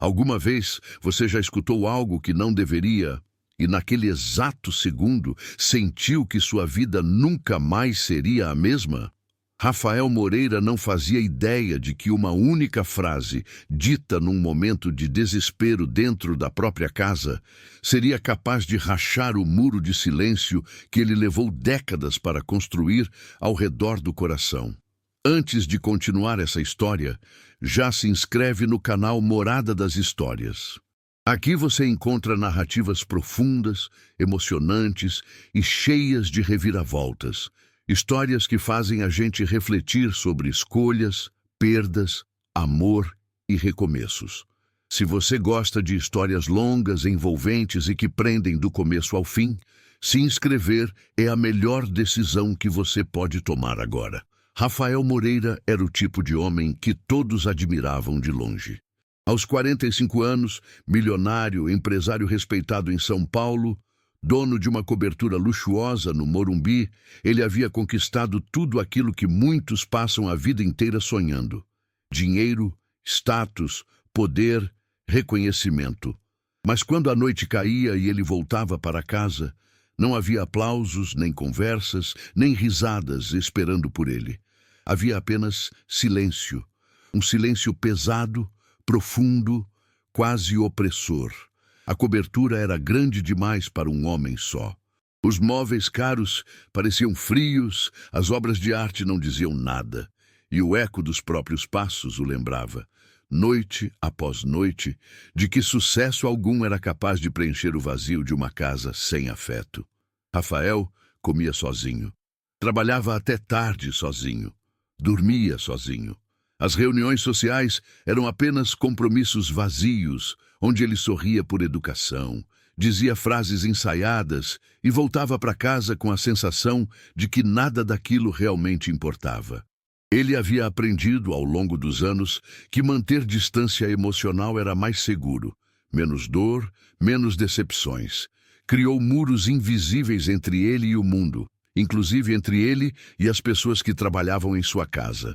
Alguma vez você já escutou algo que não deveria e naquele exato segundo sentiu que sua vida nunca mais seria a mesma? Rafael Moreira não fazia ideia de que uma única frase, dita num momento de desespero dentro da própria casa, seria capaz de rachar o muro de silêncio que ele levou décadas para construir ao redor do coração. Antes de continuar essa história, já se inscreve no canal Morada das Histórias. Aqui você encontra narrativas profundas, emocionantes e cheias de reviravoltas. Histórias que fazem a gente refletir sobre escolhas, perdas, amor e recomeços. Se você gosta de histórias longas, envolventes e que prendem do começo ao fim, se inscrever é a melhor decisão que você pode tomar agora. Rafael Moreira era o tipo de homem que todos admiravam de longe. Aos 45 anos, milionário, empresário respeitado em São Paulo, dono de uma cobertura luxuosa no Morumbi, ele havia conquistado tudo aquilo que muitos passam a vida inteira sonhando: dinheiro, status, poder, reconhecimento. Mas quando a noite caía e ele voltava para casa, não havia aplausos, nem conversas, nem risadas esperando por ele. Havia apenas silêncio, um silêncio pesado, profundo, quase opressor. A cobertura era grande demais para um homem só. Os móveis caros pareciam frios, as obras de arte não diziam nada, e o eco dos próprios passos o lembrava, noite após noite, de que sucesso algum era capaz de preencher o vazio de uma casa sem afeto. Rafael comia sozinho, trabalhava até tarde sozinho, dormia sozinho. As reuniões sociais eram apenas compromissos vazios, onde ele sorria por educação, dizia frases ensaiadas e voltava para casa com a sensação de que nada daquilo realmente importava. Ele havia aprendido ao longo dos anos que manter distância emocional era mais seguro, menos dor, menos decepções. Criou muros invisíveis entre ele e o mundo, inclusive entre ele e as pessoas que trabalhavam em sua casa.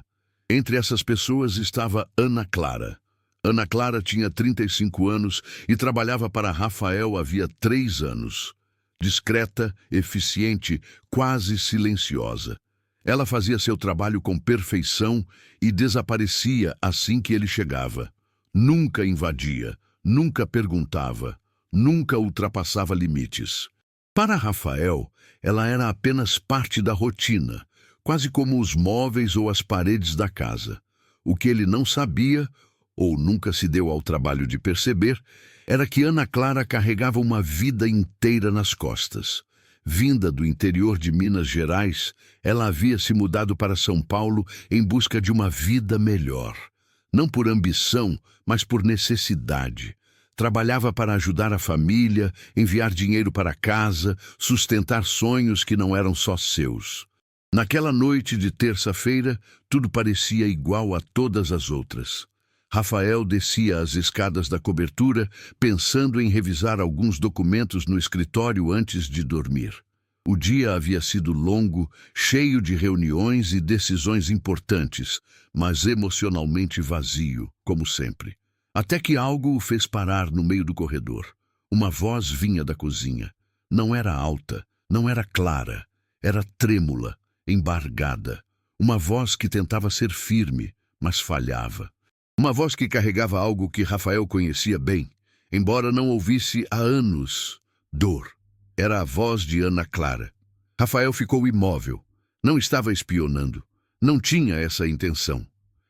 Entre essas pessoas estava Ana Clara. Ana Clara tinha 35 anos e trabalhava para Rafael havia 3 anos. Discreta, eficiente, quase silenciosa. Ela fazia seu trabalho com perfeição e desaparecia assim que ele chegava. Nunca invadia, nunca perguntava, nunca ultrapassava limites. Para Rafael, ela era apenas parte da rotina, quase como os móveis ou as paredes da casa. O que ele não sabia, ou nunca se deu ao trabalho de perceber, era que Ana Clara carregava uma vida inteira nas costas. Vinda do interior de Minas Gerais, ela havia se mudado para São Paulo em busca de uma vida melhor. Não por ambição, mas por necessidade. Trabalhava para ajudar a família, enviar dinheiro para casa, sustentar sonhos que não eram só seus. Naquela noite de terça-feira, tudo parecia igual a todas as outras. Rafael descia as escadas da cobertura, pensando em revisar alguns documentos no escritório antes de dormir. O dia havia sido longo, cheio de reuniões e decisões importantes, mas emocionalmente vazio, como sempre. Até que algo o fez parar no meio do corredor. Uma voz vinha da cozinha. Não era alta, não era clara, era trêmula, embargada. Uma voz que tentava ser firme, mas falhava. Uma voz que carregava algo que Rafael conhecia bem, embora não ouvisse há anos: dor. Era a voz de Ana Clara. Rafael ficou imóvel. Não estava espionando. Não tinha essa intenção.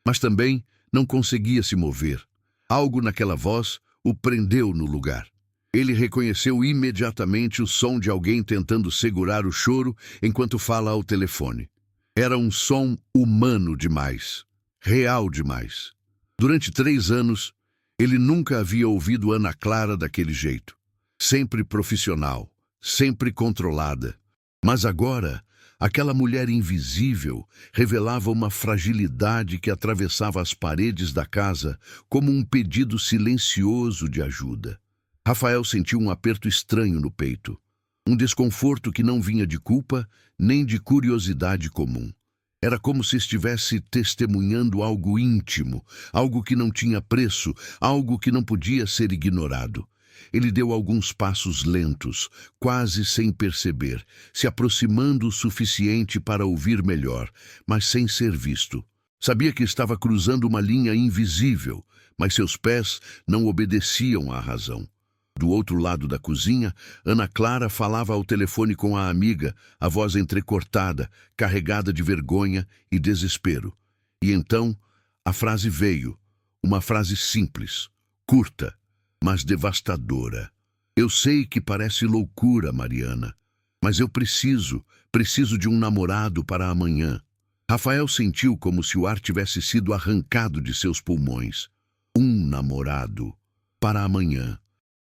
Mas também não conseguia se mover. Algo naquela voz o prendeu no lugar. Ele reconheceu imediatamente o som de alguém tentando segurar o choro enquanto fala ao telefone. Era um som humano demais, real demais. Durante 3 anos, ele nunca havia ouvido Ana Clara daquele jeito. Sempre profissional, sempre controlada. Mas agora, aquela mulher invisível revelava uma fragilidade que atravessava as paredes da casa como um pedido silencioso de ajuda. Rafael sentiu um aperto estranho no peito. Um desconforto que não vinha de culpa nem de curiosidade comum. Era como se estivesse testemunhando algo íntimo, algo que não tinha preço, algo que não podia ser ignorado. Ele deu alguns passos lentos, quase sem perceber, se aproximando o suficiente para ouvir melhor, mas sem ser visto. Sabia que estava cruzando uma linha invisível, mas seus pés não obedeciam à razão. Do outro lado da cozinha, Ana Clara falava ao telefone com a amiga, a voz entrecortada, carregada de vergonha e desespero. E então, a frase veio, uma frase simples, curta, mas devastadora. Eu sei que parece loucura, Mariana, mas eu preciso de um namorado para amanhã. Rafael sentiu como se o ar tivesse sido arrancado de seus pulmões. Um namorado para amanhã.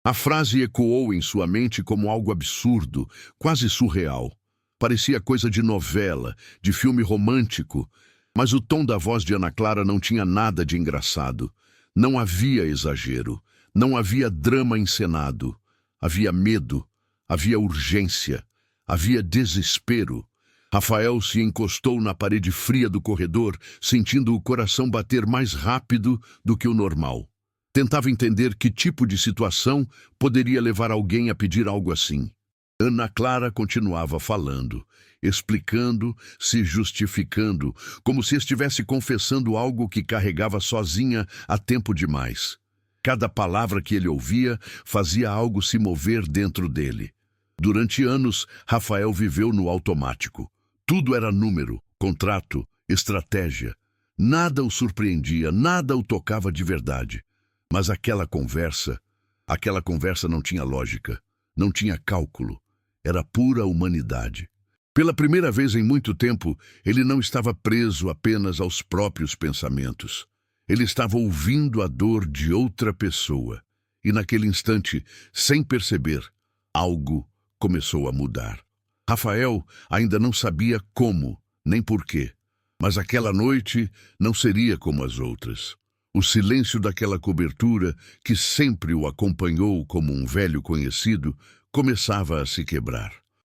A frase ecoou em sua mente como algo absurdo, quase surreal. Parecia coisa de novela, de filme romântico, mas o tom da voz de Ana Clara não tinha nada de engraçado. Não havia exagero, não havia drama encenado. Havia medo, havia urgência, havia desespero. Rafael se encostou na parede fria do corredor, sentindo o coração bater mais rápido do que o normal. Tentava entender que tipo de situação poderia levar alguém a pedir algo assim. Ana Clara continuava falando, explicando, se justificando, como se estivesse confessando algo que carregava sozinha há tempo demais. Cada palavra que ele ouvia fazia algo se mover dentro dele. Durante anos, Rafael viveu no automático. Tudo era número, contrato, estratégia. Nada o surpreendia, nada o tocava de verdade. Mas aquela conversa não tinha lógica, não tinha cálculo, era pura humanidade. Pela primeira vez em muito tempo, ele não estava preso apenas aos próprios pensamentos. Ele estava ouvindo a dor de outra pessoa. E naquele instante, sem perceber, algo começou a mudar. Rafael ainda não sabia como, nem porquê, mas aquela noite não seria como as outras. O silêncio daquela cobertura, que sempre o acompanhou como um velho conhecido, começava a se quebrar.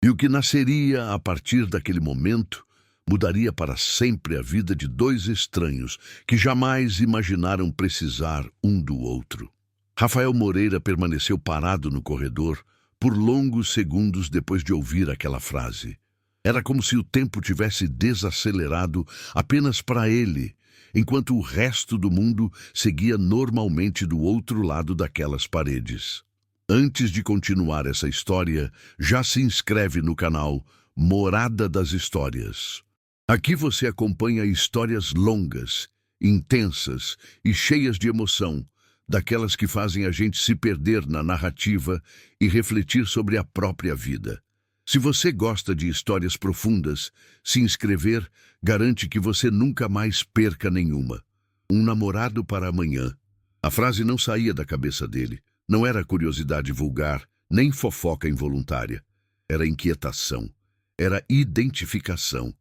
E o que nasceria a partir daquele momento mudaria para sempre a vida de dois estranhos que jamais imaginaram precisar um do outro. Rafael Moreira permaneceu parado no corredor por longos segundos depois de ouvir aquela frase. Era como se o tempo tivesse desacelerado apenas para ele, enquanto o resto do mundo seguia normalmente do outro lado daquelas paredes. Antes de continuar essa história, já se inscreve no canal Morada das Histórias. Aqui você acompanha histórias longas, intensas e cheias de emoção, daquelas que fazem a gente se perder na narrativa e refletir sobre a própria vida. Se você gosta de histórias profundas, se inscrever garante que você nunca mais perca nenhuma. Um namorado para amanhã. A frase não saía da cabeça dele. Não era curiosidade vulgar, nem fofoca involuntária. Era inquietação. Era identificação.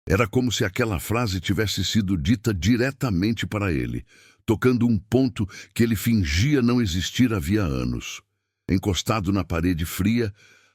Era como se aquela frase tivesse sido dita diretamente para ele, tocando um ponto que ele fingia não existir havia anos. Encostado na parede fria,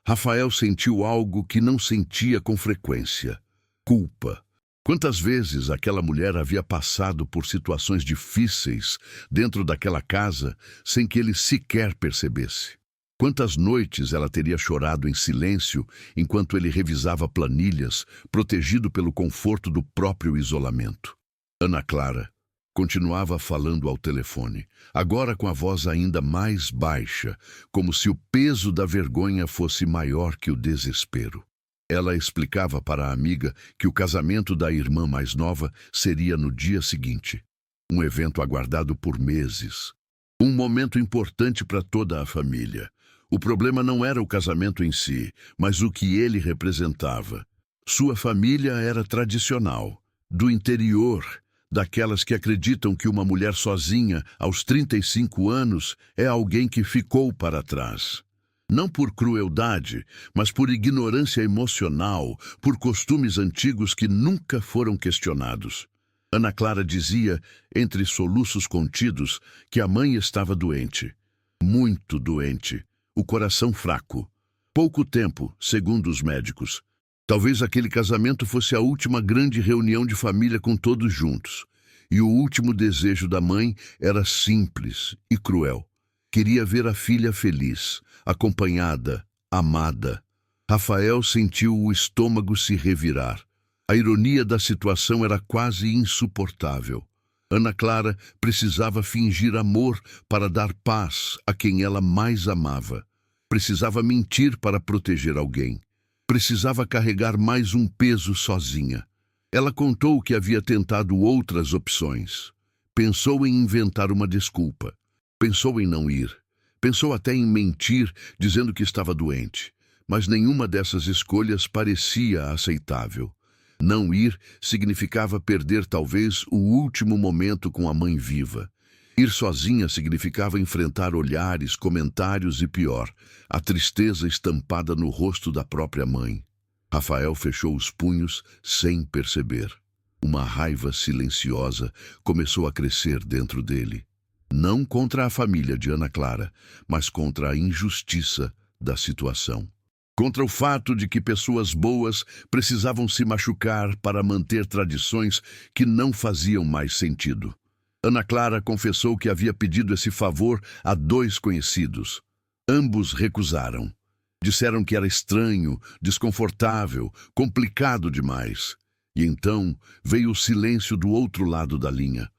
Rafael sentiu algo que não sentia com frequência: culpa. Quantas vezes aquela mulher havia passado por situações difíceis dentro daquela casa sem que ele sequer percebesse? Quantas noites ela teria chorado em silêncio enquanto ele revisava planilhas, protegido pelo conforto do próprio isolamento? Ana Clara continuava falando ao telefone, agora com a voz ainda mais baixa, como se o peso da vergonha fosse maior que o desespero. Ela explicava para a amiga que o casamento da irmã mais nova seria no dia seguinte. Um evento aguardado por meses. Um momento importante para toda a família. O problema não era o casamento em si, mas o que ele representava. Sua família era tradicional, do interior, daquelas que acreditam que uma mulher sozinha, aos 35 anos, é alguém que ficou para trás. Não por crueldade, mas por ignorância emocional, por costumes antigos que nunca foram questionados. Ana Clara dizia, entre soluços contidos, que a mãe estava doente. Muito doente. O coração fraco. Pouco tempo, segundo os médicos. Talvez aquele casamento fosse a última grande reunião de família com todos juntos. E o último desejo da mãe era simples e cruel. Queria ver a filha feliz, acompanhada, amada. Rafael sentiu o estômago se revirar. A ironia da situação era quase insuportável. Ana Clara precisava fingir amor para dar paz a quem ela mais amava. Precisava mentir para proteger alguém. Precisava carregar mais um peso sozinha. Ela contou que havia tentado outras opções. Pensou em inventar uma desculpa. Pensou em não ir. Pensou até em mentir, dizendo que estava doente. Mas nenhuma dessas escolhas parecia aceitável. Não ir significava perder talvez o último momento com a mãe viva. Ir sozinha significava enfrentar olhares, comentários e pior, a tristeza estampada no rosto da própria mãe. Rafael fechou os punhos sem perceber. Uma raiva silenciosa começou a crescer dentro dele. Não contra a família de Ana Clara, mas contra a injustiça da situação. Contra o fato de que pessoas boas precisavam se machucar para manter tradições que não faziam mais sentido. Ana Clara confessou que havia pedido esse favor a 2 conhecidos. Ambos recusaram. Disseram que era estranho, desconfortável, complicado demais. E então veio o silêncio do outro lado da linha.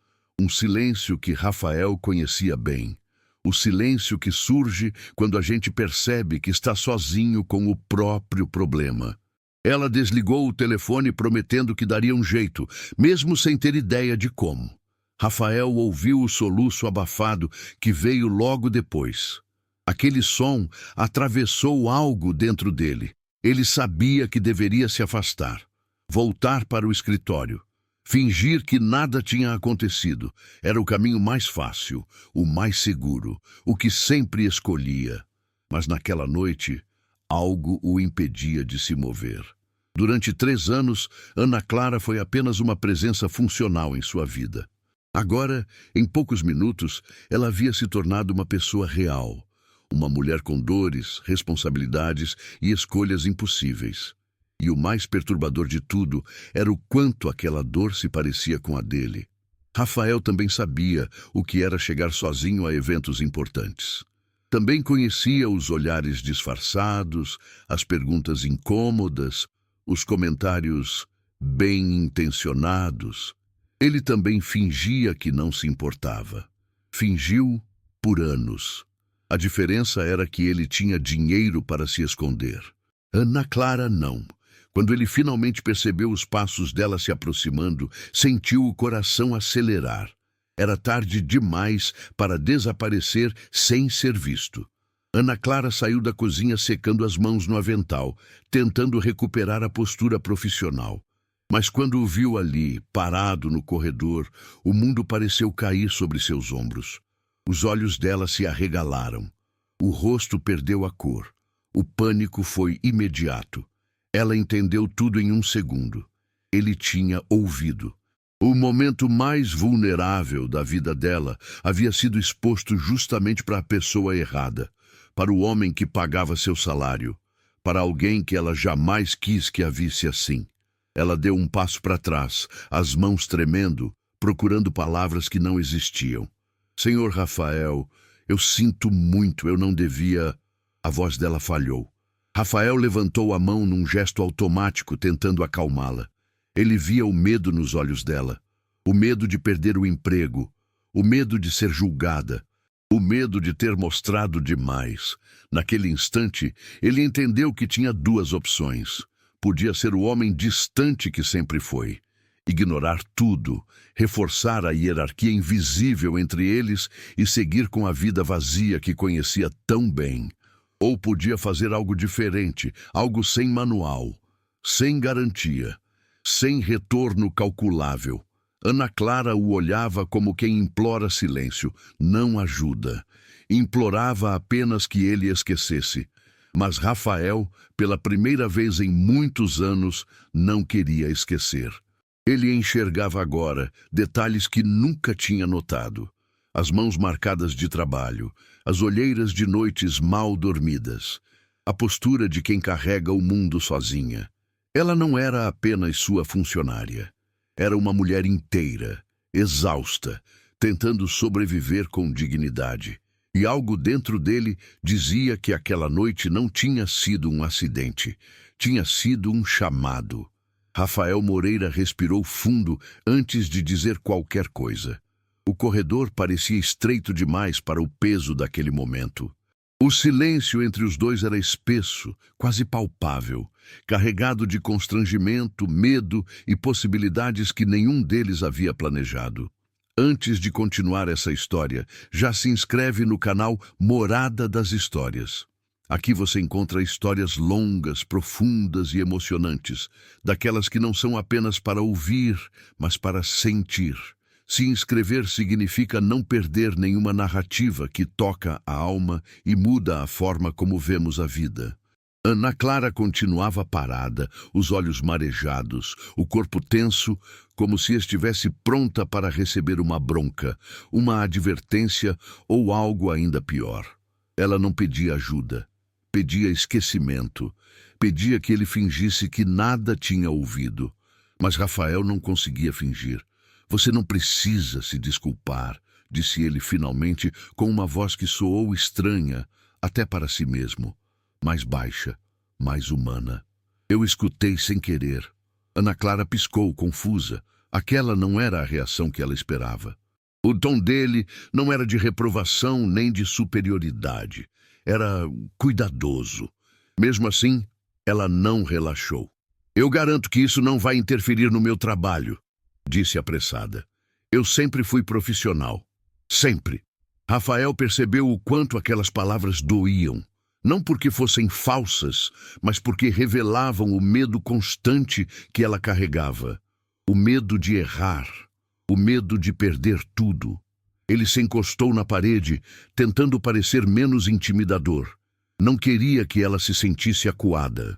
Um silêncio que Rafael conhecia bem. O silêncio que surge quando a gente percebe que está sozinho com o próprio problema. Ela desligou o telefone prometendo que daria um jeito, mesmo sem ter ideia de como. Rafael ouviu o soluço abafado que veio logo depois. Aquele som atravessou algo dentro dele. Ele sabia que deveria se afastar, voltar para o escritório. Fingir que nada tinha acontecido era o caminho mais fácil, o mais seguro, o que sempre escolhia. Mas naquela noite, algo o impedia de se mover. Durante 3 anos, Ana Clara foi apenas uma presença funcional em sua vida. Agora, em poucos minutos, ela havia se tornado uma pessoa real. Uma mulher com dores, responsabilidades e escolhas impossíveis. E o mais perturbador de tudo era o quanto aquela dor se parecia com a dele. Rafael também sabia o que era chegar sozinho a eventos importantes. Também conhecia os olhares disfarçados, as perguntas incômodas, os comentários bem-intencionados. Ele também fingia que não se importava. Fingiu por anos. A diferença era que ele tinha dinheiro para se esconder. Ana Clara não. Quando ele finalmente percebeu os passos dela se aproximando, sentiu o coração acelerar. Era tarde demais para desaparecer sem ser visto. Ana Clara saiu da cozinha secando as mãos no avental, tentando recuperar a postura profissional. Mas quando o viu ali, parado no corredor, o mundo pareceu cair sobre seus ombros. Os olhos dela se arregalaram. O rosto perdeu a cor. O pânico foi imediato. Ela entendeu tudo em 1 segundo. Ele tinha ouvido. O momento mais vulnerável da vida dela havia sido exposto justamente para a pessoa errada, para o homem que pagava seu salário, para alguém que ela jamais quis que a visse assim. Ela deu um passo para trás, as mãos tremendo, procurando palavras que não existiam. Senhor Rafael, eu sinto muito, eu não devia... A voz dela falhou. Rafael levantou a mão num gesto automático, tentando acalmá-la. Ele via o medo nos olhos dela. O medo de perder o emprego. O medo de ser julgada. O medo de ter mostrado demais. Naquele instante, ele entendeu que tinha 2 opções. Podia ser o homem distante que sempre foi. Ignorar tudo, reforçar a hierarquia invisível entre eles e seguir com a vida vazia que conhecia tão bem. Ou podia fazer algo diferente, algo sem manual, sem garantia, sem retorno calculável. Ana Clara o olhava como quem implora silêncio, não ajuda. Implorava apenas que ele esquecesse. Mas Rafael, pela primeira vez em muitos anos, não queria esquecer. Ele enxergava agora detalhes que nunca tinha notado. As mãos marcadas de trabalho, as olheiras de noites mal dormidas, a postura de quem carrega o mundo sozinha. Ela não era apenas sua funcionária. Era uma mulher inteira, exausta, tentando sobreviver com dignidade. E algo dentro dele dizia que aquela noite não tinha sido um acidente, tinha sido um chamado. Rafael Moreira respirou fundo antes de dizer qualquer coisa. O corredor parecia estreito demais para o peso daquele momento. O silêncio entre os dois era espesso, quase palpável, carregado de constrangimento, medo e possibilidades que nenhum deles havia planejado. Antes de continuar essa história, já se inscreve no canal Morada das Histórias. Aqui você encontra histórias longas, profundas e emocionantes, daquelas que não são apenas para ouvir, mas para sentir. Se inscrever significa não perder nenhuma narrativa que toca a alma e muda a forma como vemos a vida. Ana Clara continuava parada, os olhos marejados, o corpo tenso, como se estivesse pronta para receber uma bronca, uma advertência ou algo ainda pior. Ela não pedia ajuda, pedia esquecimento, pedia que ele fingisse que nada tinha ouvido. Mas Rafael não conseguia fingir. Você não precisa se desculpar, disse ele finalmente com uma voz que soou estranha, até para si mesmo. Mais baixa, mais humana. Eu escutei sem querer. Ana Clara piscou, confusa. Aquela não era a reação que ela esperava. O tom dele não era de reprovação nem de superioridade. Era cuidadoso. Mesmo assim, ela não relaxou. Eu garanto que isso não vai interferir no meu trabalho, disse apressada. Eu sempre fui profissional. Sempre. Rafael percebeu o quanto aquelas palavras doíam. Não porque fossem falsas, mas porque revelavam o medo constante que ela carregava. O medo de errar, o medo de perder tudo. Ele se encostou na parede, tentando parecer menos intimidador. Não queria que ela se sentisse acuada.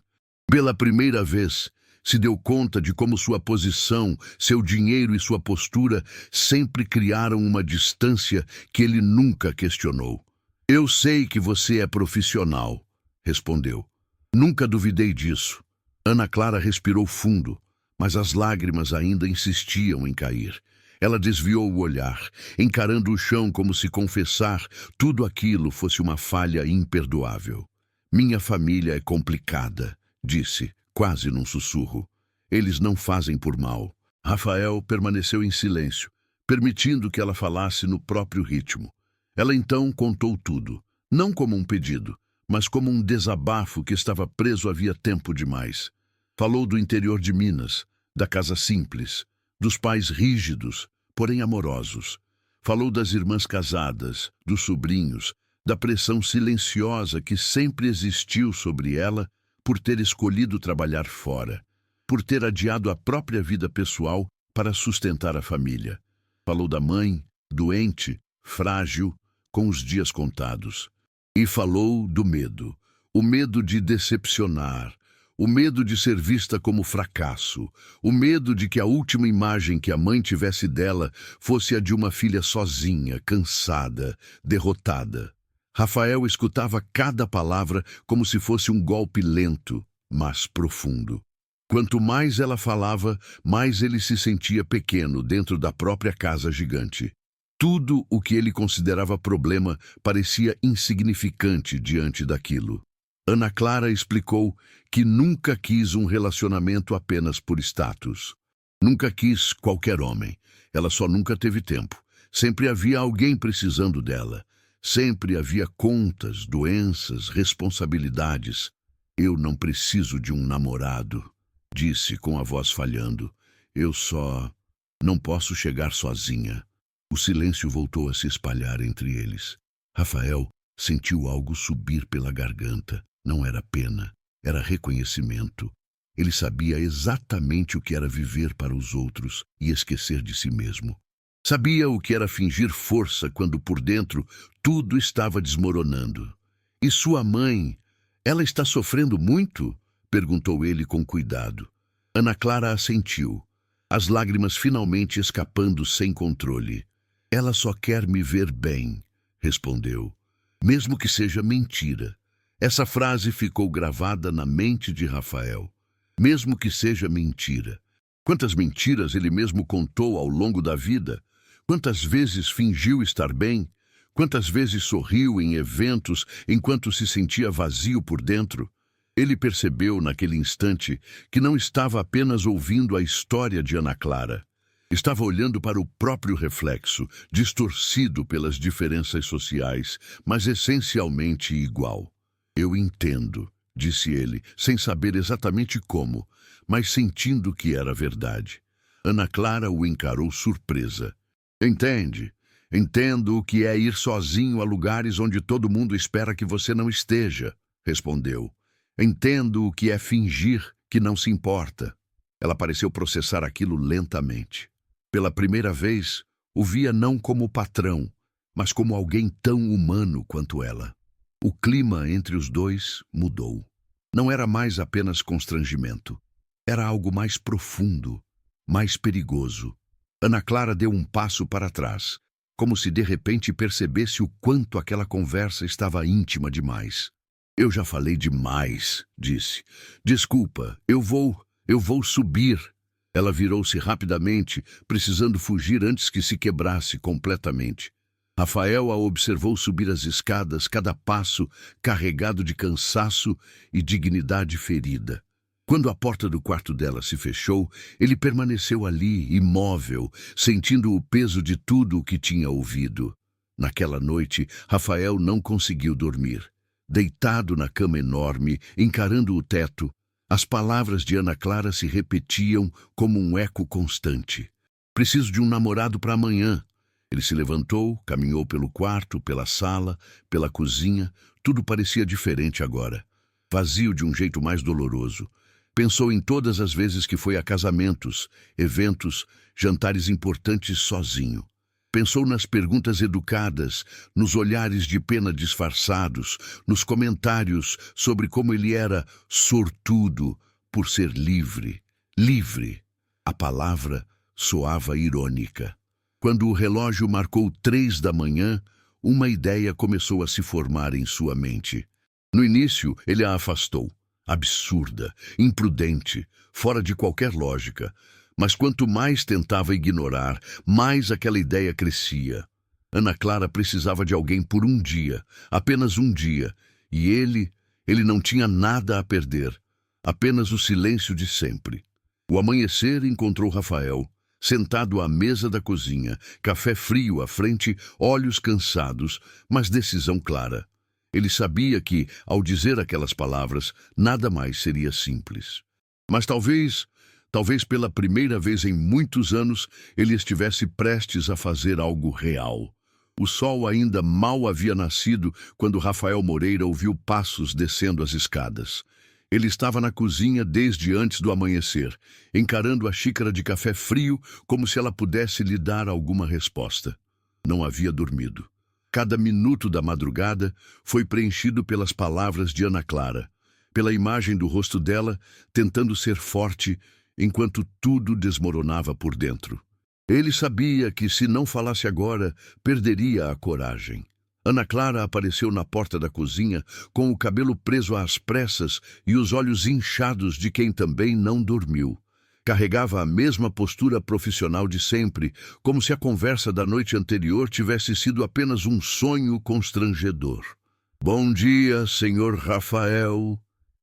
Pela primeira vez, se deu conta de como sua posição, seu dinheiro e sua postura sempre criaram uma distância que ele nunca questionou. Eu sei que você é profissional, respondeu. Nunca duvidei disso. Ana Clara respirou fundo, mas as lágrimas ainda insistiam em cair. Ela desviou o olhar, encarando o chão como se confessar tudo aquilo fosse uma falha imperdoável. Minha família é complicada, disse, quase num sussurro. Eles não fazem por mal. Rafael permaneceu em silêncio, permitindo que ela falasse no próprio ritmo. Ela então contou tudo, não como um pedido, mas como um desabafo que estava preso havia tempo demais. Falou do interior de Minas, da casa simples, dos pais rígidos, porém amorosos. Falou das irmãs casadas, dos sobrinhos, da pressão silenciosa que sempre existiu sobre ela por ter escolhido trabalhar fora, por ter adiado a própria vida pessoal para sustentar a família. Falou da mãe, doente, frágil, com os dias contados. E falou do medo, o medo de decepcionar, o medo de ser vista como fracasso, o medo de que a última imagem que a mãe tivesse dela fosse a de uma filha sozinha, cansada, derrotada. Rafael escutava cada palavra como se fosse um golpe lento, mas profundo. Quanto mais ela falava, mais ele se sentia pequeno dentro da própria casa gigante. Tudo o que ele considerava problema parecia insignificante diante daquilo. Ana Clara explicou que nunca quis um relacionamento apenas por status. Nunca quis qualquer homem. Ela só nunca teve tempo. Sempre havia alguém precisando dela. Sempre havia contas, doenças, responsabilidades. Eu não preciso de um namorado, disse com a voz falhando. Eu só não posso chegar sozinha. O silêncio voltou a se espalhar entre eles. Rafael sentiu algo subir pela garganta. Não era pena, era reconhecimento. Ele sabia exatamente o que era viver para os outros e esquecer de si mesmo. Sabia o que era fingir força quando por dentro tudo estava desmoronando. E sua mãe, ela está sofrendo muito? Perguntou ele com cuidado. Ana Clara assentiu, as lágrimas finalmente escapando sem controle. Ela só quer me ver bem, respondeu, mesmo que seja mentira. Essa frase ficou gravada na mente de Rafael. mesmo que seja mentira. Quantas mentiras ele mesmo contou ao longo da vida? Quantas vezes fingiu estar bem? Quantas vezes sorriu em eventos enquanto se sentia vazio por dentro? Ele percebeu naquele instante que não estava apenas ouvindo a história de Ana Clara. Estava olhando para o próprio reflexo, distorcido pelas diferenças sociais, mas essencialmente igual. Eu entendo, disse ele, sem saber exatamente como, mas sentindo que era verdade. Ana Clara o encarou surpresa. Entende? Entendo o que é ir sozinho a lugares onde todo mundo espera que você não esteja, respondeu. Entendo o que é fingir que não se importa. Ela pareceu processar aquilo lentamente. Pela primeira vez, o via não como patrão, mas como alguém tão humano quanto ela. O clima entre os dois mudou. Não era mais apenas constrangimento. Era algo mais profundo, mais perigoso. Ana Clara deu um passo para trás, como se de repente percebesse o quanto aquela conversa estava íntima demais. Eu já falei demais, disse. Desculpa, eu vou subir. Ela virou-se rapidamente, precisando fugir antes que se quebrasse completamente. Rafael a observou subir as escadas, cada passo carregado de cansaço e dignidade ferida. Quando a porta do quarto dela se fechou, ele permaneceu ali, imóvel, sentindo o peso de tudo o que tinha ouvido. Naquela noite, Rafael não conseguiu dormir. Deitado na cama enorme, encarando o teto, as palavras de Ana Clara se repetiam como um eco constante. Preciso de um namorado para amanhã. Ele se levantou, caminhou pelo quarto, pela sala, pela cozinha. Tudo parecia diferente agora. Vazio de um jeito mais doloroso. Pensou em todas as vezes que foi a casamentos, eventos, jantares importantes sozinho. Pensou nas perguntas educadas, nos olhares de pena disfarçados, nos comentários sobre como ele era sortudo por ser livre. Livre. A palavra soava irônica. Quando o relógio marcou 3 da manhã, uma ideia começou a se formar em sua mente. No início, ele a afastou. Absurda, imprudente, fora de qualquer lógica. Mas quanto mais tentava ignorar, mais aquela ideia crescia. Ana Clara precisava de alguém por um dia, apenas um dia, e ele não tinha nada a perder, apenas o silêncio de sempre. O amanhecer encontrou Rafael, sentado à mesa da cozinha, café frio à frente, olhos cansados, mas decisão clara. Ele sabia que, ao dizer aquelas palavras, nada mais seria simples. Mas talvez pela primeira vez em muitos anos, ele estivesse prestes a fazer algo real. O sol ainda mal havia nascido quando Rafael Moreira ouviu passos descendo as escadas. Ele estava na cozinha desde antes do amanhecer, encarando a xícara de café frio como se ela pudesse lhe dar alguma resposta. Não havia dormido. Cada minuto da madrugada foi preenchido pelas palavras de Ana Clara, pela imagem do rosto dela, tentando ser forte, enquanto tudo desmoronava por dentro. Ele sabia que, se não falasse agora, perderia a coragem. Ana Clara apareceu na porta da cozinha, com o cabelo preso às pressas e os olhos inchados de quem também não dormiu. Carregava a mesma postura profissional de sempre, como se a conversa da noite anterior tivesse sido apenas um sonho constrangedor. "Bom dia, senhor Rafael",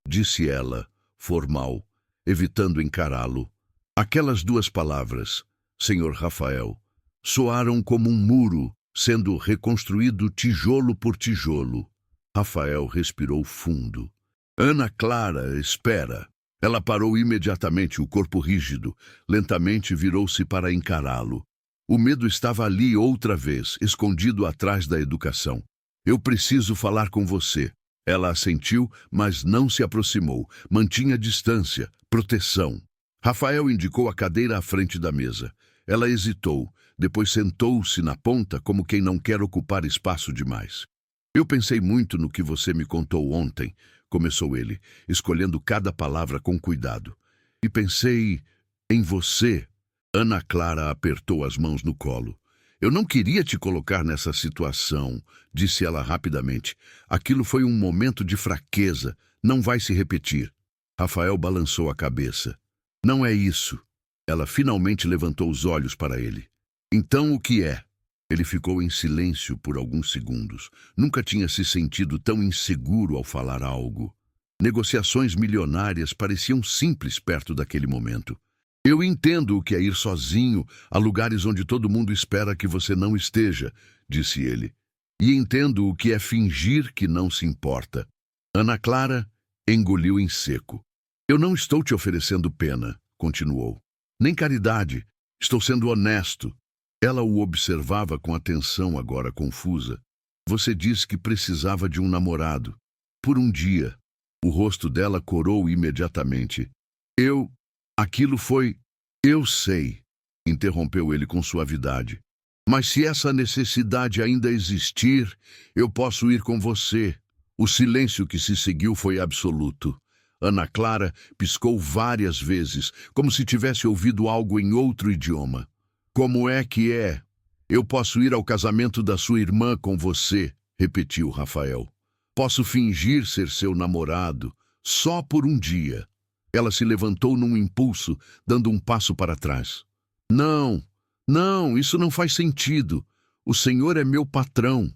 disse ela, formal, evitando encará-lo. Aquelas duas palavras, senhor Rafael, soaram como um muro sendo reconstruído tijolo por tijolo. Rafael respirou fundo. "Ana Clara, espera." Ela parou imediatamente, o corpo rígido. Lentamente virou-se para encará-lo. O medo estava ali outra vez, escondido atrás da educação. "Eu preciso falar com você." Ela assentiu, mas não se aproximou. Mantinha distância, proteção. Rafael indicou a cadeira à frente da mesa. Ela hesitou, depois sentou-se na ponta como quem não quer ocupar espaço demais. "Eu pensei muito no que você me contou ontem", começou ele, escolhendo cada palavra com cuidado. "E pensei em você." Ana Clara apertou as mãos no colo. "Eu não queria te colocar nessa situação", disse ela rapidamente. "Aquilo foi um momento de fraqueza. Não vai se repetir." Rafael balançou a cabeça. Não é isso. Ela finalmente levantou os olhos para ele. Então o que é? Ele ficou em silêncio por alguns segundos. Nunca tinha se sentido tão inseguro ao falar algo. Negociações milionárias pareciam simples perto daquele momento. Eu entendo o que é ir sozinho a lugares onde todo mundo espera que você não esteja, disse ele. E entendo o que é fingir que não se importa. Ana Clara engoliu em seco. Eu não estou te oferecendo pena, continuou. Nem caridade. Estou sendo honesto. Ela o observava com atenção, agora confusa. Você disse que precisava de um namorado. Por um dia. O rosto dela corou imediatamente. Aquilo foi... Eu sei, interrompeu ele com suavidade. Mas se essa necessidade ainda existir, eu posso ir com você. O silêncio que se seguiu foi absoluto. Ana Clara piscou várias vezes, como se tivesse ouvido algo em outro idioma. Como é que é? Eu posso ir ao casamento da sua irmã com você, repetiu Rafael. Posso fingir ser seu namorado, só por um dia. Ela se levantou num impulso, dando um passo para trás. Não, isso não faz sentido. O senhor é meu patrão.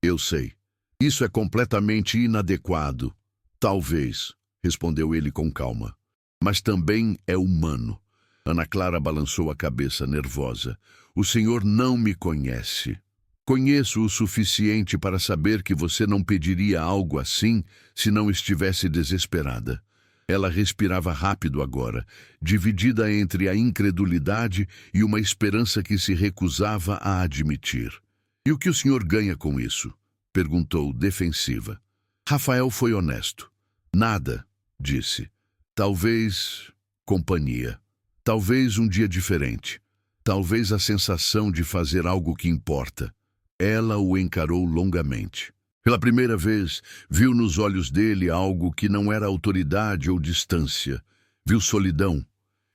Eu sei. Isso é completamente inadequado. Talvez, respondeu ele com calma. Mas também é humano. Ana Clara balançou a cabeça nervosa. O senhor não me conhece. Conheço o suficiente para saber que você não pediria algo assim se não estivesse desesperada. Ela respirava rápido agora, dividida entre a incredulidade e uma esperança que se recusava a admitir. E o que o senhor ganha com isso? Perguntou, defensiva. Rafael foi honesto. Nada, disse. Talvez companhia. Talvez um dia diferente. Talvez a sensação de fazer algo que importa. Ela o encarou longamente. Pela primeira vez, viu nos olhos dele algo que não era autoridade ou distância. Viu solidão.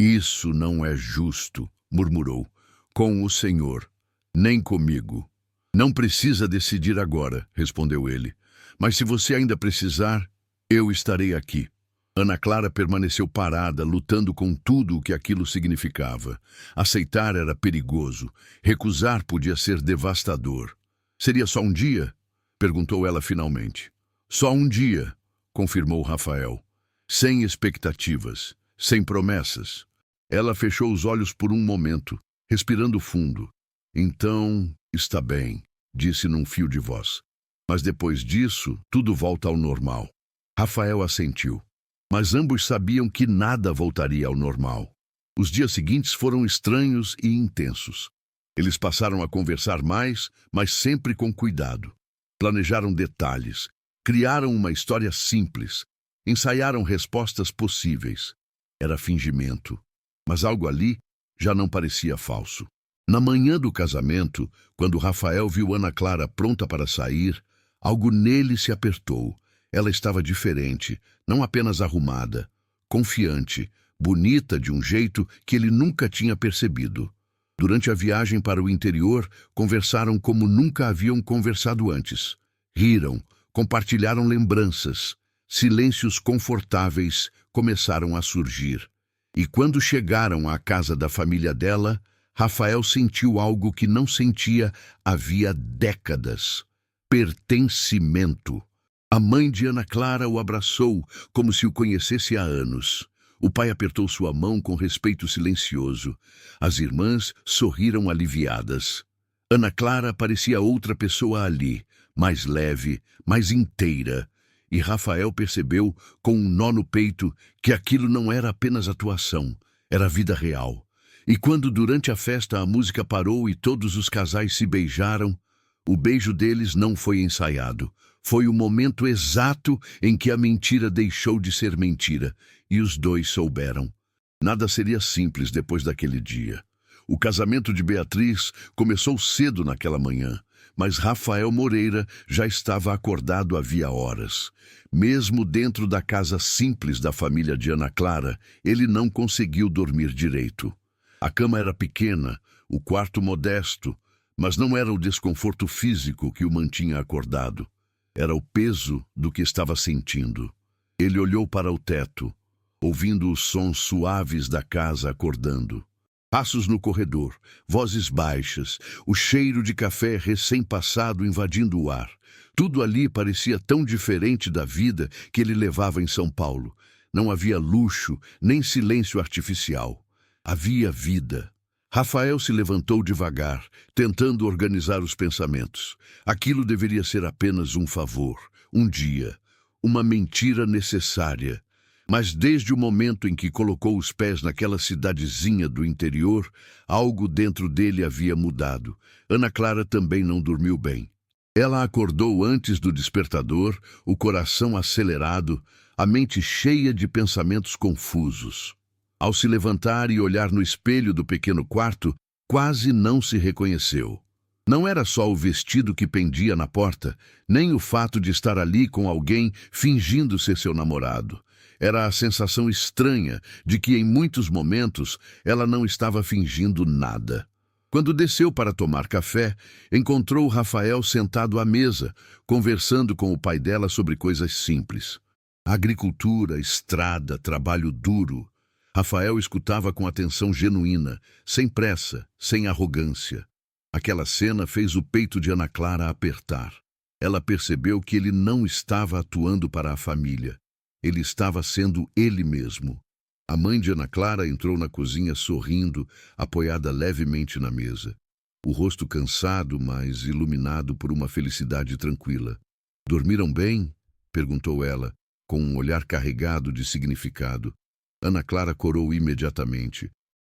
Isso não é justo, murmurou. Com o senhor, nem comigo. Não precisa decidir agora, respondeu ele. Mas se você ainda precisar, eu estarei aqui. Ana Clara permaneceu parada, lutando com tudo o que aquilo significava. Aceitar era perigoso. Recusar podia ser devastador. Seria só um dia? Perguntou ela finalmente. Só um dia, confirmou Rafael. Sem expectativas, sem promessas. Ela fechou os olhos por um momento, respirando fundo. Então, está bem, disse num fio de voz. Mas depois disso, tudo volta ao normal. Rafael assentiu. Mas ambos sabiam que nada voltaria ao normal. Os dias seguintes foram estranhos e intensos. Eles passaram a conversar mais, mas sempre com cuidado. Planejaram detalhes, criaram uma história simples, ensaiaram respostas possíveis. Era fingimento, mas algo ali já não parecia falso. Na manhã do casamento, quando Rafael viu Ana Clara pronta para sair, algo nele se apertou. Ela estava diferente, não apenas arrumada, confiante, bonita de um jeito que ele nunca tinha percebido. Durante a viagem para o interior, conversaram como nunca haviam conversado antes. Riram, compartilharam lembranças. Silêncios confortáveis começaram a surgir. E quando chegaram à casa da família dela, Rafael sentiu algo que não sentia havia décadas. Pertencimento. A mãe de Ana Clara o abraçou como se o conhecesse há anos. O pai apertou sua mão com respeito silencioso. As irmãs sorriram aliviadas. Ana Clara parecia outra pessoa ali, mais leve, mais inteira. E Rafael percebeu, com um nó no peito, que aquilo não era apenas atuação, era vida real. E quando durante a festa a música parou e todos os casais se beijaram, o beijo deles não foi ensaiado. Foi o momento exato em que a mentira deixou de ser mentira, e os dois souberam. Nada seria simples depois daquele dia. O casamento de Beatriz começou cedo naquela manhã, mas Rafael Moreira já estava acordado havia horas. Mesmo dentro da casa simples da família de Ana Clara, ele não conseguiu dormir direito. A cama era pequena, o quarto modesto, mas não era o desconforto físico que o mantinha acordado. Era o peso do que estava sentindo. Ele olhou para o teto. ouvindo os sons suaves da casa acordando. Passos no corredor, vozes baixas, o cheiro de café recém-passado invadindo o ar. Tudo ali parecia tão diferente da vida que ele levava em São Paulo. Não havia luxo, nem silêncio artificial. Havia vida. Rafael se levantou devagar, tentando organizar os pensamentos. Aquilo deveria ser apenas um favor, um dia, uma mentira necessária. Mas desde o momento em que colocou os pés naquela cidadezinha do interior, algo dentro dele havia mudado. Ana Clara também não dormiu bem. Ela acordou antes do despertador, o coração acelerado, a mente cheia de pensamentos confusos. Ao se levantar e olhar no espelho do pequeno quarto, quase não se reconheceu. Não era só o vestido que pendia na porta, nem o fato de estar ali com alguém fingindo ser seu namorado. Era a sensação estranha de que, em muitos momentos, ela não estava fingindo nada. Quando desceu para tomar café, encontrou Rafael sentado à mesa, conversando com o pai dela sobre coisas simples. Agricultura, estrada, trabalho duro. Rafael escutava com atenção genuína, sem pressa, sem arrogância. Aquela cena fez o peito de Ana Clara apertar. Ela percebeu que ele não estava atuando para a família. Ele estava sendo ele mesmo. A mãe de Ana Clara entrou na cozinha sorrindo, apoiada levemente na mesa. O rosto cansado, mas iluminado por uma felicidade tranquila. "Dormiram bem?" perguntou ela, com um olhar carregado de significado. Ana Clara corou imediatamente.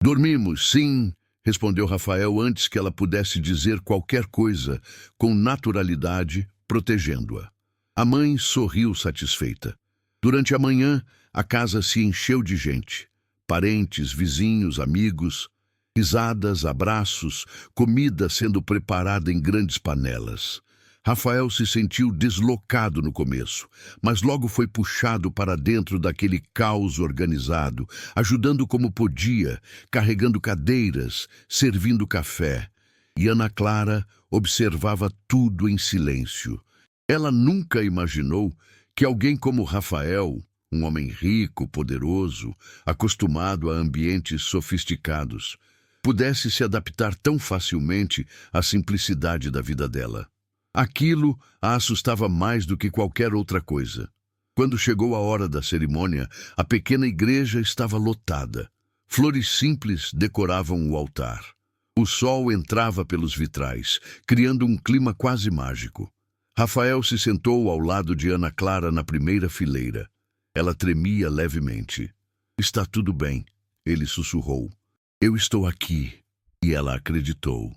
"Dormimos, sim", respondeu Rafael antes que ela pudesse dizer qualquer coisa, com naturalidade, protegendo-a. A mãe sorriu satisfeita. Durante a manhã, a casa se encheu de gente. Parentes, vizinhos, amigos, risadas, abraços, comida sendo preparada em grandes panelas. Rafael se sentiu deslocado no começo, mas logo foi puxado para dentro daquele caos organizado, ajudando como podia, carregando cadeiras, servindo café. E Ana Clara observava tudo em silêncio. Ela nunca imaginou que alguém como Rafael, um homem rico, poderoso, acostumado a ambientes sofisticados, pudesse se adaptar tão facilmente à simplicidade da vida dela. Aquilo a assustava mais do que qualquer outra coisa. Quando chegou a hora da cerimônia, a pequena igreja estava lotada. Flores simples decoravam o altar. O sol entrava pelos vitrais, criando um clima quase mágico. Rafael se sentou ao lado de Ana Clara na primeira fileira. Ela tremia levemente. "Está tudo bem", ele sussurrou. "Eu estou aqui." E ela acreditou.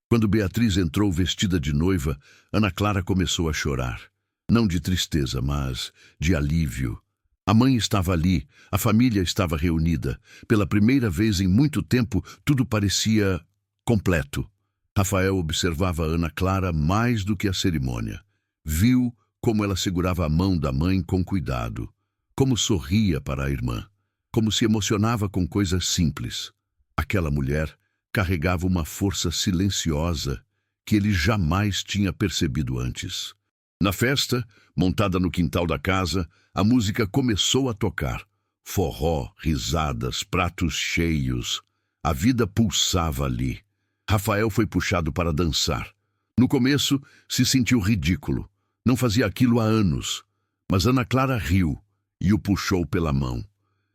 Quando Beatriz entrou vestida de noiva, Ana Clara começou a chorar. Não de tristeza, mas de alívio. A mãe estava ali, a família estava reunida. Pela primeira vez em muito tempo, tudo parecia completo. Rafael observava Ana Clara mais do que a cerimônia. Viu como ela segurava a mão da mãe com cuidado, como sorria para a irmã, como se emocionava com coisas simples. Aquela mulher carregava uma força silenciosa que ele jamais tinha percebido antes. Na festa, montada no quintal da casa, a música começou a tocar. Forró, risadas, pratos cheios. A vida pulsava ali. Rafael foi puxado para dançar. No começo, se sentiu ridículo. Não fazia aquilo há anos. Mas Ana Clara riu e o puxou pela mão.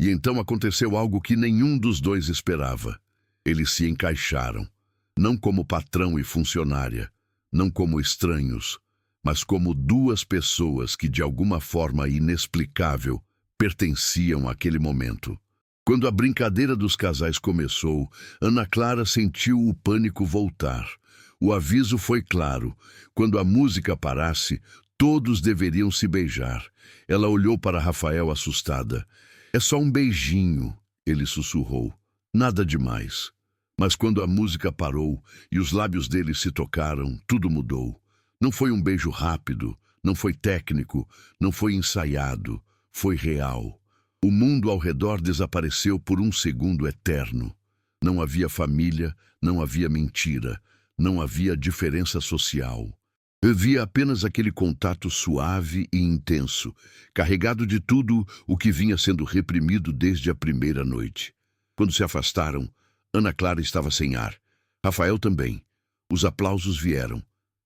E então aconteceu algo que nenhum dos dois esperava. Eles se encaixaram. Não como patrão e funcionária. Não como estranhos. Mas como duas pessoas que, de alguma forma inexplicável, pertenciam àquele momento. Quando a brincadeira dos casais começou, Ana Clara sentiu o pânico voltar. O aviso foi claro. Quando a música parasse, todos deveriam se beijar. Ela olhou para Rafael assustada. "É só um beijinho", ele sussurrou. "Nada demais." Mas quando a música parou e os lábios dele se tocaram, tudo mudou. Não foi um beijo rápido, não foi técnico, não foi ensaiado, foi real. O mundo ao redor desapareceu por um segundo eterno. Não havia família, não havia mentira, não havia diferença social. Via apenas aquele contato suave e intenso, carregado de tudo o que vinha sendo reprimido desde a primeira noite. Quando se afastaram, Ana Clara estava sem ar. Rafael também. Os aplausos vieram,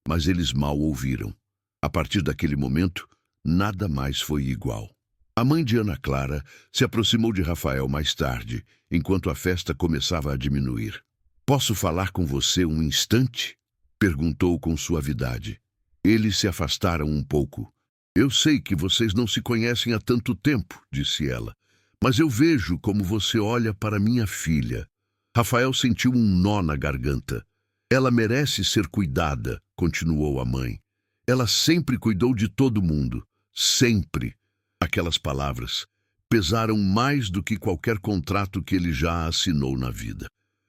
mas eles mal ouviram. A partir daquele momento, nada mais foi igual. A mãe de Ana Clara se aproximou de Rafael mais tarde, enquanto a festa começava a diminuir. "Posso falar com você um instante?" perguntou com suavidade. Eles se afastaram um pouco. "Eu sei que vocês não se conhecem há tanto tempo", disse ela, "mas eu vejo como você olha para minha filha." Rafael sentiu um nó na garganta. "Ela merece ser cuidada", continuou a mãe. "Ela sempre cuidou de todo mundo. Sempre." Aquelas palavras pesaram mais do que qualquer contrato que ele já assinou na vida.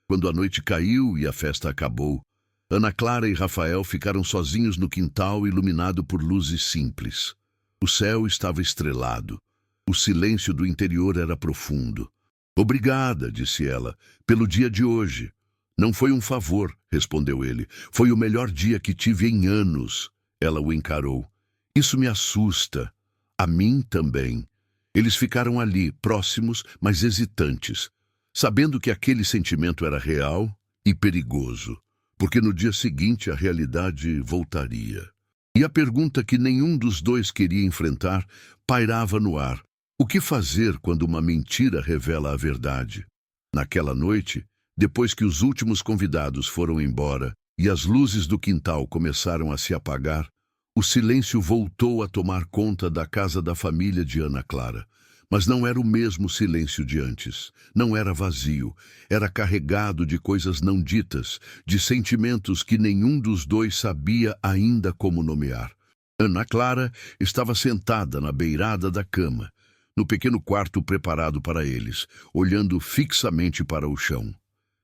Quando a noite caiu e a festa acabou, Ana Clara e Rafael ficaram sozinhos no quintal, iluminado por luzes simples. O céu estava estrelado. O silêncio do interior era profundo. "Obrigada", disse ela, "pelo dia de hoje." "Não foi um favor", respondeu ele. "Foi o melhor dia que tive em anos." Ela o encarou. "Isso me assusta." "A mim também." Eles ficaram ali, próximos, mas hesitantes, sabendo que aquele sentimento era real e perigoso, porque no dia seguinte a realidade voltaria. E a pergunta que nenhum dos dois queria enfrentar pairava no ar: o que fazer quando uma mentira revela a verdade? Naquela noite, depois que os últimos convidados foram embora e as luzes do quintal começaram a se apagar, o silêncio voltou a tomar conta da casa da família de Ana Clara. Mas não era o mesmo silêncio de antes. Não era vazio. Era carregado de coisas não ditas, de sentimentos que nenhum dos dois sabia ainda como nomear. Ana Clara estava sentada na beirada da cama, no pequeno quarto preparado para eles, olhando fixamente para o chão.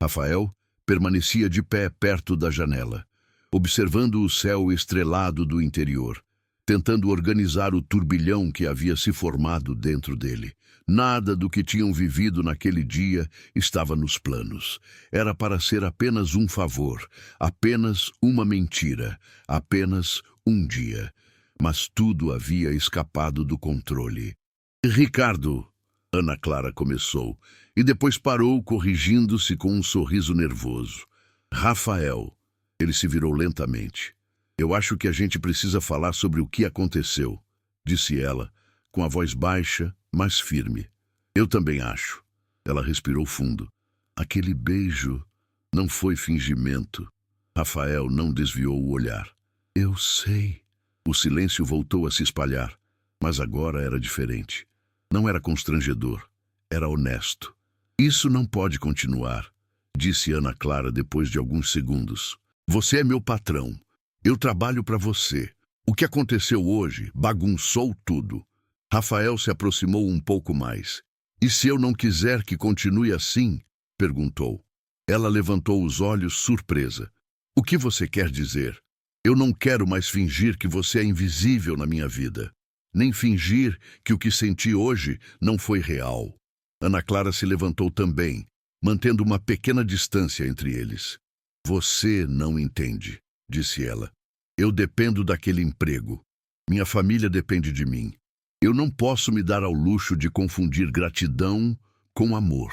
Rafael permanecia de pé perto da janela, observando o céu estrelado do interior, tentando organizar o turbilhão que havia se formado dentro dele. Nada do que tinham vivido naquele dia estava nos planos. Era para ser apenas um favor, apenas uma mentira, apenas um dia. Mas tudo havia escapado do controle. "Ricardo", Ana Clara começou, e depois parou, corrigindo-se com um sorriso nervoso. "Rafael." Ele se virou lentamente. "Eu acho que a gente precisa falar sobre o que aconteceu", disse ela, com a voz baixa, mas firme. "Eu também acho." Ela respirou fundo. "Aquele beijo não foi fingimento." Rafael não desviou o olhar. "Eu sei." O silêncio voltou a se espalhar, mas agora era diferente. Não era constrangedor, era honesto. "Isso não pode continuar", disse Ana Clara depois de alguns segundos. "Você é meu patrão. Eu trabalho para você. O que aconteceu hoje bagunçou tudo." Rafael se aproximou um pouco mais. "E se eu não quiser que continue assim?" perguntou. Ela levantou os olhos, surpresa. "O que você quer dizer?" "Eu não quero mais fingir que você é invisível na minha vida, nem fingir que o que senti hoje não foi real." Ana Clara se levantou também, mantendo uma pequena distância entre eles. "Você não entende", disse ela. "Eu dependo daquele emprego. Minha família depende de mim. Eu não posso me dar ao luxo de confundir gratidão com amor."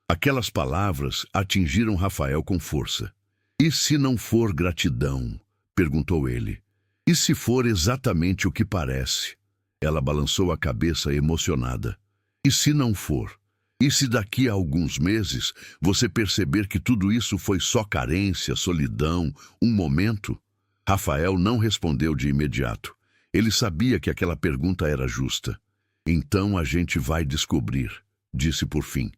Aquelas palavras atingiram Rafael com força. "E se não for gratidão?" perguntou ele. "E se for exatamente o que parece?" Ela balançou a cabeça emocionada. "E se não for? E se daqui a alguns meses você perceber que tudo isso foi só carência, solidão, um momento?" Rafael não respondeu de imediato. Ele sabia que aquela pergunta era justa. "Então a gente vai descobrir", disse por fim.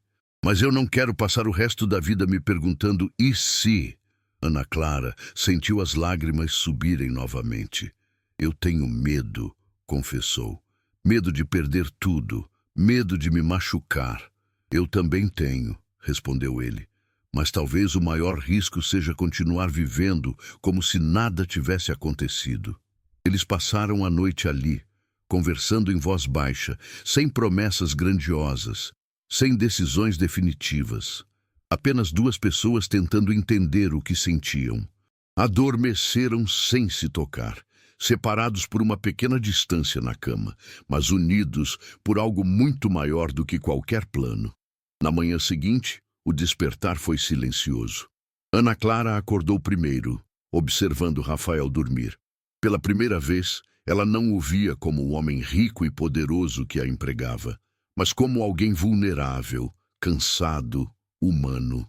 "Mas eu não quero passar o resto da vida me perguntando e se?" Ana Clara sentiu as lágrimas subirem novamente. "Eu tenho medo", confessou. "Medo de perder tudo, medo de me machucar." "Eu também tenho", respondeu ele. "Mas talvez o maior risco seja continuar vivendo como se nada tivesse acontecido." Eles passaram a noite ali, conversando em voz baixa, sem promessas grandiosas, sem decisões definitivas. Apenas duas pessoas tentando entender o que sentiam. Adormeceram sem se tocar, separados por uma pequena distância na cama, mas unidos por algo muito maior do que qualquer plano. Na manhã seguinte, o despertar foi silencioso. Ana Clara acordou primeiro, observando Rafael dormir. Pela primeira vez, ela não o via como o homem rico e poderoso que a empregava, mas como alguém vulnerável, cansado, humano.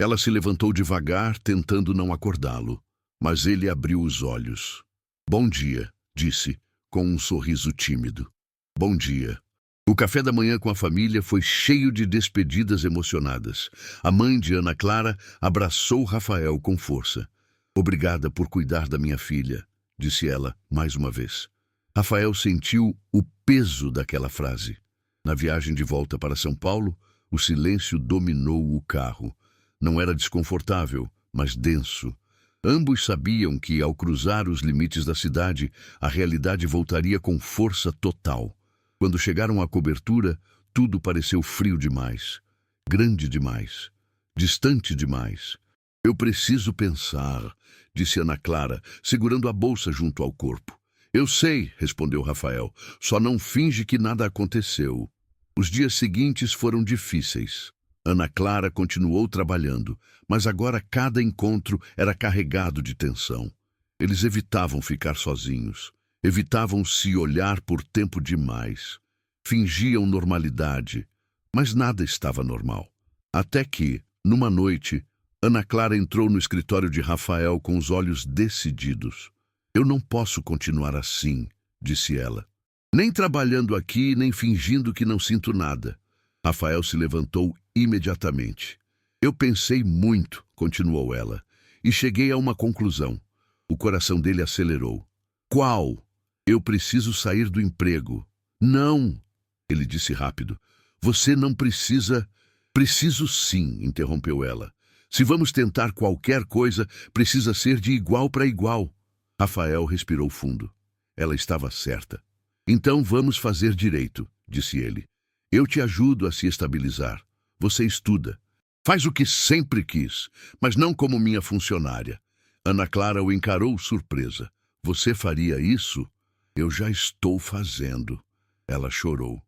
Ela se levantou devagar, tentando não acordá-lo, mas ele abriu os olhos. "Bom dia", disse, com um sorriso tímido. "Bom dia." O café da manhã com a família foi cheio de despedidas emocionadas. A mãe de Ana Clara abraçou Rafael com força. "Obrigada por cuidar da minha filha", disse ela mais uma vez. Rafael sentiu o peso daquela frase. Na viagem de volta para São Paulo, o silêncio dominou o carro. Não era desconfortável, mas denso. Ambos sabiam que, ao cruzar os limites da cidade, a realidade voltaria com força total. Quando chegaram à cobertura, tudo pareceu frio demais, grande demais, distante demais. "Eu preciso pensar", disse Ana Clara, segurando a bolsa junto ao corpo. "Eu sei", respondeu Rafael, "só não finge que nada aconteceu." Os dias seguintes foram difíceis. Ana Clara continuou trabalhando, mas agora cada encontro era carregado de tensão. Eles evitavam ficar sozinhos. Evitavam se olhar por tempo demais. Fingiam normalidade, mas nada estava normal. Até que, numa noite, Ana Clara entrou no escritório de Rafael com os olhos decididos. "Eu não posso continuar assim", disse ela. "Nem trabalhando aqui, nem fingindo que não sinto nada." Rafael se levantou imediatamente. "Eu pensei muito", continuou ela, "e cheguei a uma conclusão." O coração dele acelerou. "Qual?" "Eu preciso sair do emprego." "Não", ele disse rápido. "Você não precisa." "Preciso sim", interrompeu ela. "Se vamos tentar qualquer coisa, precisa ser de igual para igual." Rafael respirou fundo. Ela estava certa. "Então vamos fazer direito", disse ele. "Eu te ajudo a se estabilizar. Você estuda. Faz o que sempre quis, mas não como minha funcionária." Ana Clara o encarou surpresa. "Você faria isso?" "Eu já estou fazendo." Ela chorou.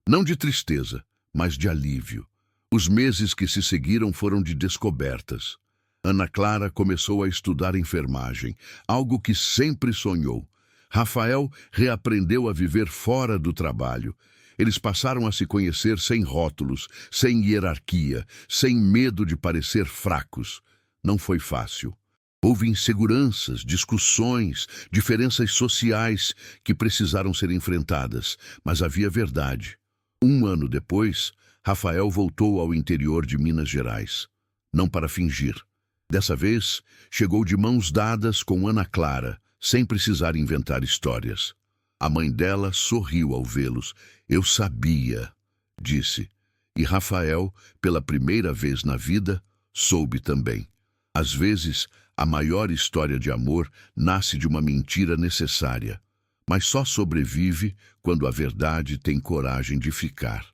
Não de tristeza, mas de alívio. Os meses que se seguiram foram de descobertas. Ana Clara começou a estudar enfermagem, algo que sempre sonhou. Rafael reaprendeu a viver fora do trabalho. Eles passaram a se conhecer sem rótulos, sem hierarquia, sem medo de parecer fracos. Não foi fácil. Houve inseguranças, discussões, diferenças sociais que precisaram ser enfrentadas, mas havia verdade. 1 ano depois, Rafael voltou ao interior de Minas Gerais. Não para fingir. Dessa vez, chegou de mãos dadas com Ana Clara, sem precisar inventar histórias. A mãe dela sorriu ao vê-los. "Eu sabia", disse. E Rafael, pela primeira vez na vida, soube também. Às vezes, a maior história de amor nasce de uma mentira necessária, mas só sobrevive quando a verdade tem coragem de ficar.